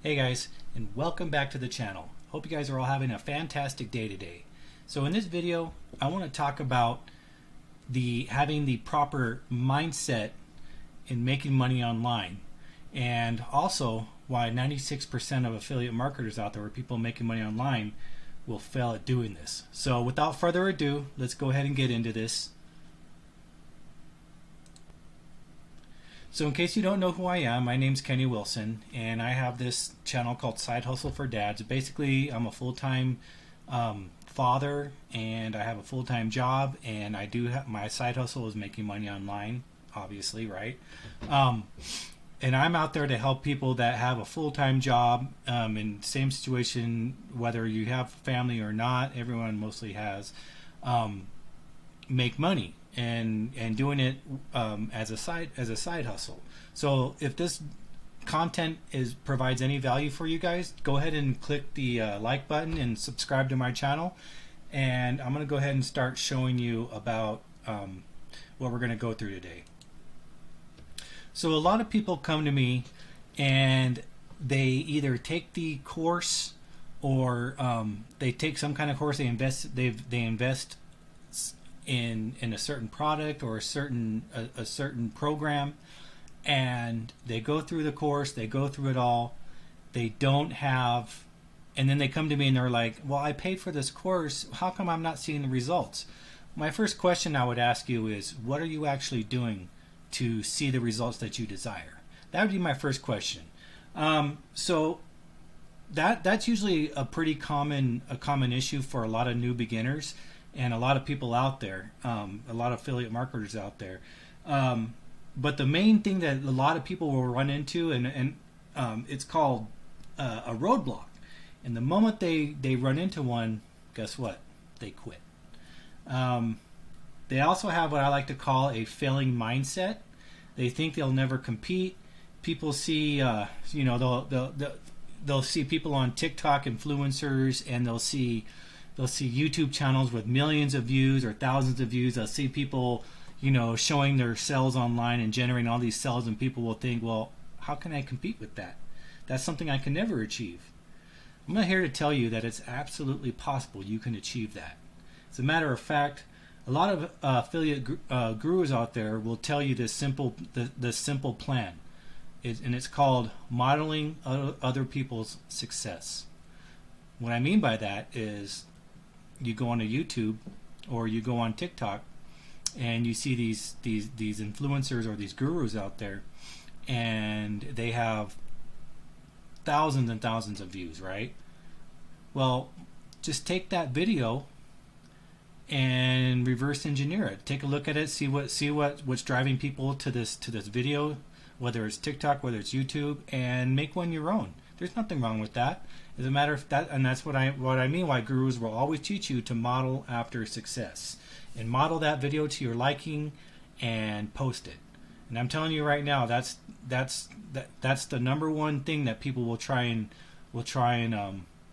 Hey guys, and welcome back to the channel. Hope you guys are all having a fantastic day today. So in this video, I want to talk about having the proper mindset in making money online, and also why 96% of affiliate marketers out there, or people making money online, will fail at doing this. So without further ado, let's go ahead and get into this. So in case you don't know who I am, my name's Kenny Wilson, and I have this channel called Side Hustle for Dads. Basically, I'm a full-time father, and I have a full-time job, and I do have my side hustle is making money online, obviously, right? And I'm out there to help people that have a full-time job in the same situation, whether you have family or not. Everyone mostly has, make money. And doing it as a side hustle. So if this content provides any value for you guys, go ahead and click the like button and subscribe to my channel. And I'm going to go ahead and start showing you about what we're going to go through today. So a lot of people come to me and they either take the course or they take some kind of course. They invest in a certain product or a certain program, and they go through the course, they go through it all, they don't have, and then they come to me and they're like, well, I paid for this course, how come I'm not seeing the results? My first question I would ask you is, what are you actually doing to see the results that you desire? That would be my first question. So that's usually a pretty common issue for a lot of new beginners and a lot of people out there, a lot of affiliate marketers out there. But the main thing that a lot of people will run into, and it's called a roadblock. And the moment they run into one, guess what? They quit. They also have what I like to call a failing mindset. They think they'll never compete. People see, they'll see people on TikTok, influencers, and they'll see YouTube channels with millions of views or thousands of views. They'll see people, showing their sales online and generating all these sales, and people will think, well, how can I compete with that? That's something I can never achieve. I'm not here to tell you that it's absolutely possible you can achieve that. As a matter of fact, a lot of affiliate gurus out there will tell you this simple plan, and it's called modeling other people's success. What I mean by that is, you go on YouTube or you go on TikTok and you see these influencers or these gurus out there, and they have thousands and thousands of views, right? Well, just take that video and reverse engineer it. Take a look at it, see what's driving people to this video, whether it's TikTok, whether it's YouTube, and make one your own. There's nothing wrong with that. As a matter of that, and that's what I mean. Why gurus will always teach you to model after success, and model that video to your liking, and post it. And I'm telling you right now, that's the number one thing that people will try and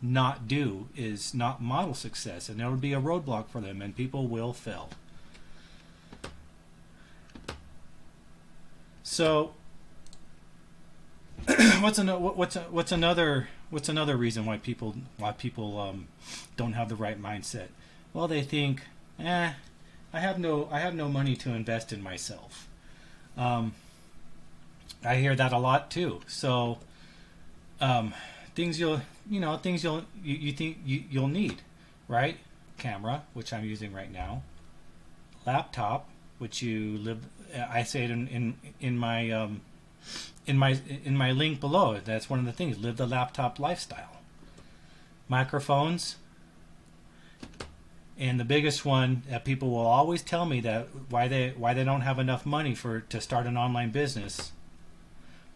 not do, is not model success, and it'll be a roadblock for them, and people will fail. So what's another reason why people don't have the right mindset? Well, they think, I have no money to invest in myself. I hear that a lot too. So things you think you'll need, right? Camera, which I'm using right now. Laptop, which I say it in my link below. That's one of the things. Live the laptop lifestyle. Microphones, and the biggest one that people will always tell me that why they don't have enough money to start an online business.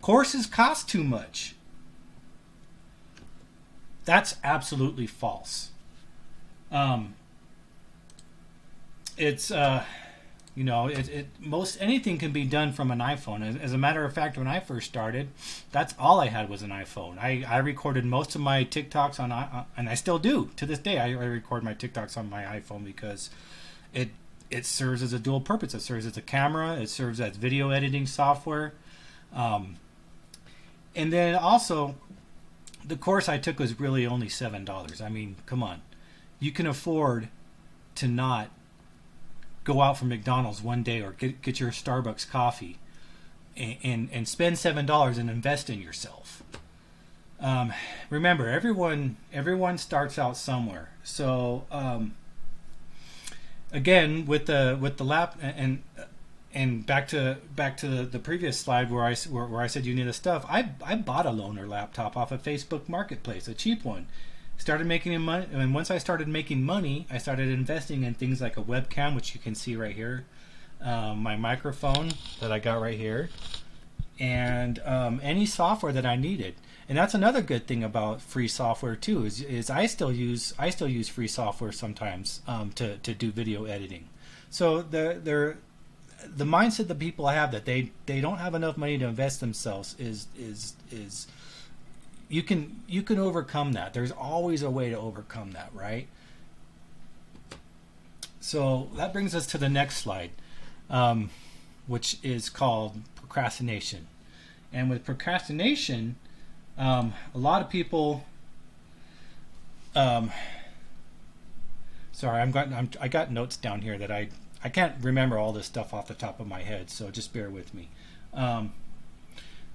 Courses cost too much. That's absolutely false. Most anything can be done from an iPhone. As a matter of fact, when I first started, that's all I had was an iPhone. I recorded most of my TikToks and I still do to this day. I record my TikToks on my iPhone because it serves as a dual purpose. It serves as a camera. It serves as video editing software. And then also, the course I took was really only $7. I mean, come on, you can afford to not go out for McDonald's one day or get your Starbucks coffee and spend $7 and invest in yourself. Remember, everyone starts out somewhere. So again, with the lap and back to the previous slide where I said you need the stuff. I bought a loaner laptop off of Facebook Marketplace, a cheap one. Started making money, and once I started making money, I started investing in things like a webcam, which you can see right here, my microphone that I got right here, and any software that I needed. And that's another good thing about free software too, is I still use free software sometimes to do video editing. So the mindset that people have that they don't have enough money to invest themselves is you can overcome that. There's always a way to overcome that, right? So that brings us to the next slide, which is called procrastination. And with procrastination, a lot of people sorry, I got notes down here that I can't remember all this stuff off the top of my head, so just bear with me.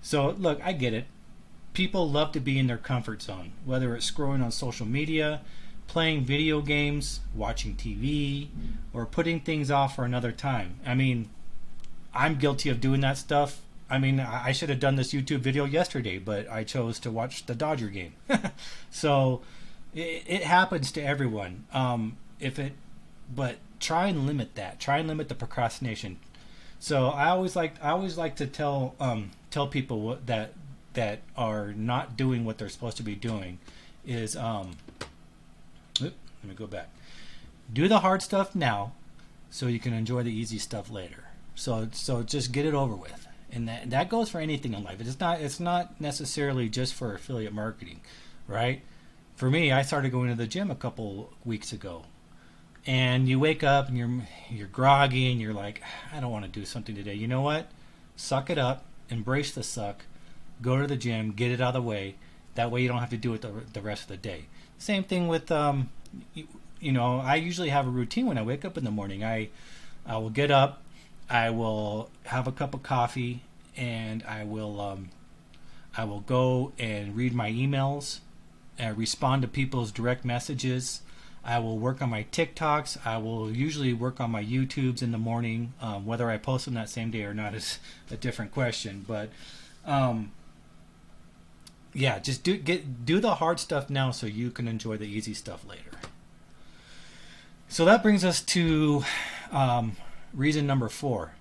So look, I get it. People love to be in their comfort zone, whether it's scrolling on social media, playing video games, watching TV, or putting things off for another time. I mean, I'm guilty of doing that stuff. I mean, I should have done this YouTube video yesterday, but I chose to watch the Dodger game. So it happens to everyone. But try and limit that. Try and limit the procrastination. So I always like to tell people that are not doing what they're supposed to be doing is let me go back. Do the hard stuff now so you can enjoy the easy stuff later. So just get it over with. And that goes for anything in life. It's not necessarily just for affiliate marketing, right? For me, I started going to the gym a couple weeks ago. And you wake up and you're groggy and you're like, I don't want to do something today. You know what? Suck it up, embrace the suck, go to the gym, get it out of the way. That way you don't have to do it the rest of the day. Same thing with I usually have a routine when I wake up in the morning. I will get up, I will have a cup of coffee, and I will go and read my emails, respond to people's direct messages. I will work on my TikToks. I will usually work on my YouTubes in the morning. Whether I post them that same day or not is a different question. But just do the hard stuff now so you can enjoy the easy stuff later. So that brings us to reason number 4,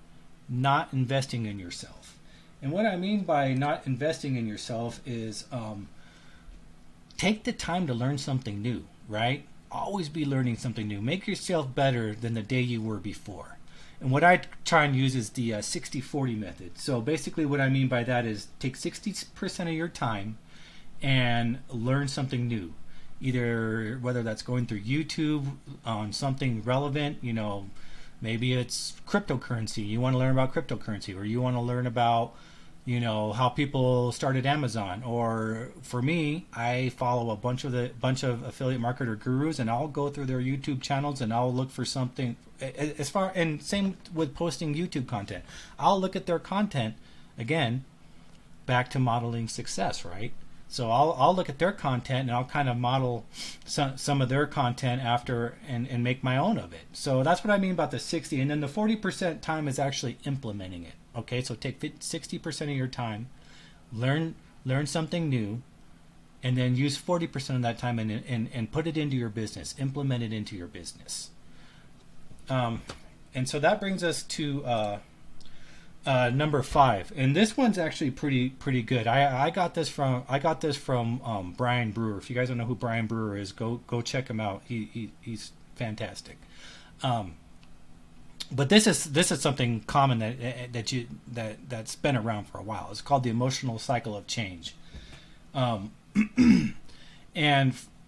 not investing in yourself. And what I mean by not investing in yourself is take the time to learn something new, right? Always be learning something new. Make yourself better than the day you were before. And what I try and use is the 60-40 method. So basically what I mean by that is take 60% of your time and learn something new. Either whether that's going through YouTube on something relevant, maybe it's cryptocurrency. You want to learn about cryptocurrency, or you want to learn about how people started Amazon. Or for me, I follow a bunch of affiliate marketer gurus, and I'll go through their YouTube channels and I'll look for something and same with posting YouTube content. I'll look at their content again, back to modeling success, right? So I'll look at their content and I'll kind of model some of their content after and make my own of it. So that's what I mean about the 60. And then the 40% time is actually implementing it. Okay, so take 60% of your time, learn something new, and then use 40% of that time and put it into your business, implement it into your business. And so that brings us to number 5, and this one's actually pretty good. I got this from Brian Brewer. If you guys don't know who Brian Brewer is, go check him out. He's fantastic. But this is something common that's been around for a while. It's called the emotional cycle of change. And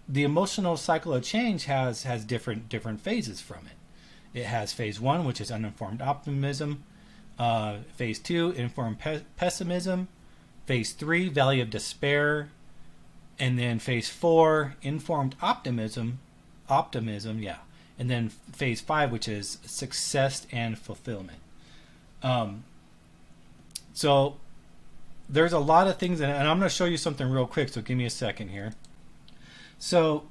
the emotional cycle of change has different phases from it. It has phase 1, which is uninformed optimism. Phase 2, informed pessimism. Phase 3, valley of despair. And then phase 4, informed optimism, yeah. And then phase 5, which is success and fulfillment. So there's a lot of things, and I'm going to show you something real quick, so give me a second here. So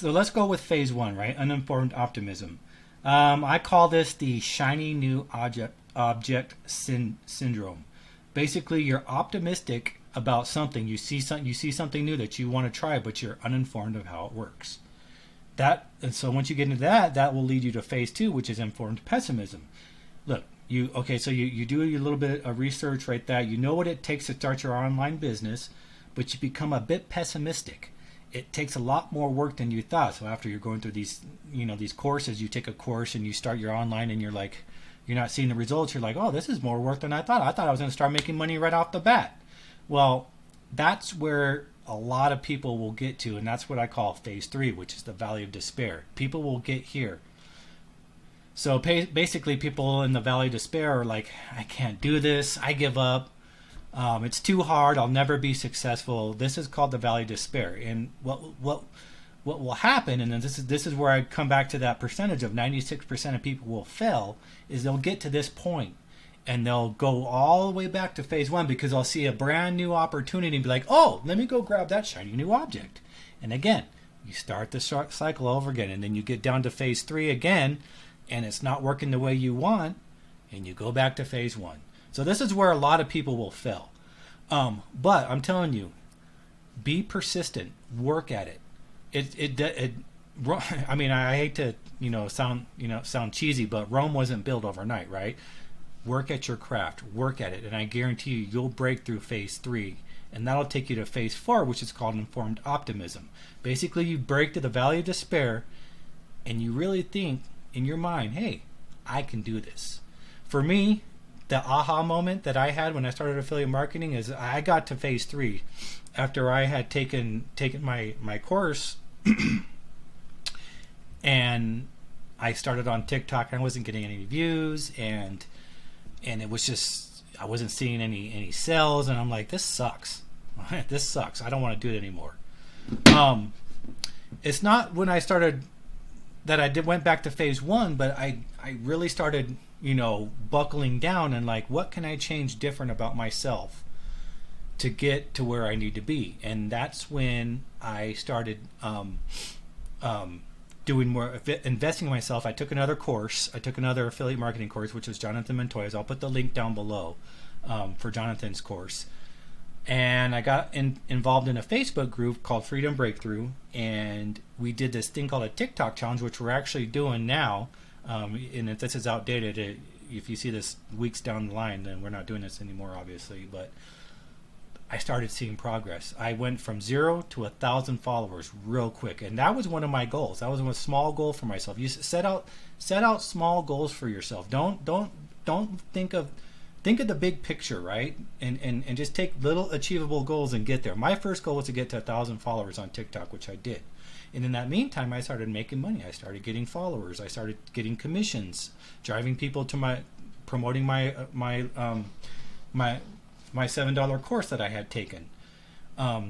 let's go with phase 1, right? Uninformed optimism. I call this the shiny new object syndrome. Basically, you're optimistic about something. You see something new that you want to try, but you're uninformed of how it works. And so once you get into that will lead you to phase 2, which is informed pessimism. Look, so you do a little bit of research right there. You know what it takes to start your online business, but you become a bit pessimistic. It takes a lot more work than you thought. So after you're going through these courses, you take a course and you start your online, and you're not seeing the results. You're like, oh, this is more work than I thought. I thought I was going to start making money right off the bat. Well, that's where a lot of people will get to, and that's what I call phase 3, which is the valley of despair. People will get here. So basically, people in the valley of despair are like, I can't do this. I give up. It's too hard. I'll never be successful. This is called the valley of despair. And what will happen, and then this is where I come back to that percentage of 96% of people will fail, is they'll get to this point and they'll go all the way back to phase 1 because they'll see a brand new opportunity and be like, oh, let me go grab that shiny new object. And again, you start the cycle over again, and then you get down to phase 3 again, and it's not working the way you want, and you go back to phase 1. So this is where a lot of people will fail. But I'm telling you, be persistent, work at it. I mean, I hate to sound cheesy, but Rome wasn't built overnight, right? Work at your craft, work at it, and I guarantee you'll break through phase 3, and that'll take you to phase 4, which is called informed optimism. Basically, you break to the valley of despair, and you really think in your mind, hey, I can do this. For me, the aha moment that I had when I started affiliate marketing is I got to phase 3 after I had taken my course and I started on TikTok. I wasn't getting any views, and it was just, I wasn't seeing any sales, and I'm like, this sucks. This sucks. I don't want to do it anymore. It's not when I started that I went back to phase 1, but I really started buckling down and like, what can I change different about myself to get to where I need to be? And that's when I started doing more investing in myself. I took another course. I took another affiliate marketing course, which was Jonathan Montoya's. I'll put the link down below for Jonathan's course. And I got involved in a Facebook group called Freedom Breakthrough, and we did this thing called a TikTok challenge, which we're actually doing now. And if this is outdated, if you see this weeks down the line, then we're not doing this anymore, obviously. But I started seeing progress. I went from 0 to 1,000 followers real quick, and that was one of my goals. That was a small goal for myself. You set out small goals for yourself. Don't think of the big picture, right? And just take little achievable goals and get there. My first goal was to get to 1,000 followers on TikTok, which I did. And in that meantime, I started making money. I started getting followers. I started getting commissions, driving people to promoting my $7 course that I had taken.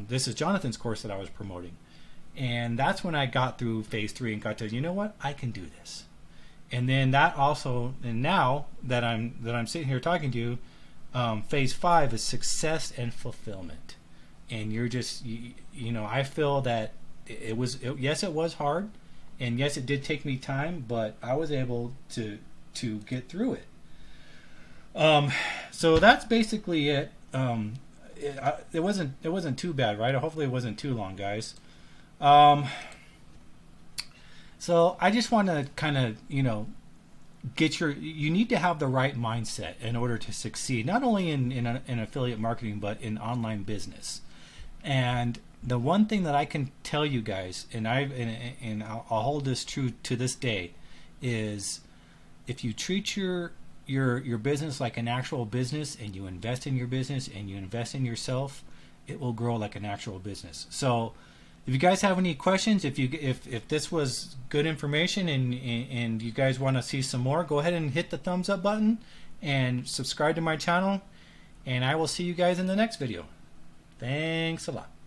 This is Jonathan's course that I was promoting. And that's when I got through phase 3 and got to, you know what, I can do this. And then that also, and now that I'm sitting here talking to you, phase 5 is success and fulfillment. And you're just, I feel that yes, it was hard, and yes, it did take me time, but I was able to get through it. So that's basically it. It wasn't too bad, right? Hopefully it wasn't too long, guys. So I just want to kind of, you need to have the right mindset in order to succeed, not only in affiliate marketing, but in online business. And the one thing that I can tell you guys, and I'll hold this true to this day, is if you treat your business like an actual business, and you invest in your business and you invest in yourself, it will grow like an actual business. So if you guys have any questions, if this was good information and you guys want to see some more, go ahead and hit the thumbs up button and subscribe to my channel, and I will see you guys in the next video. Thanks a lot.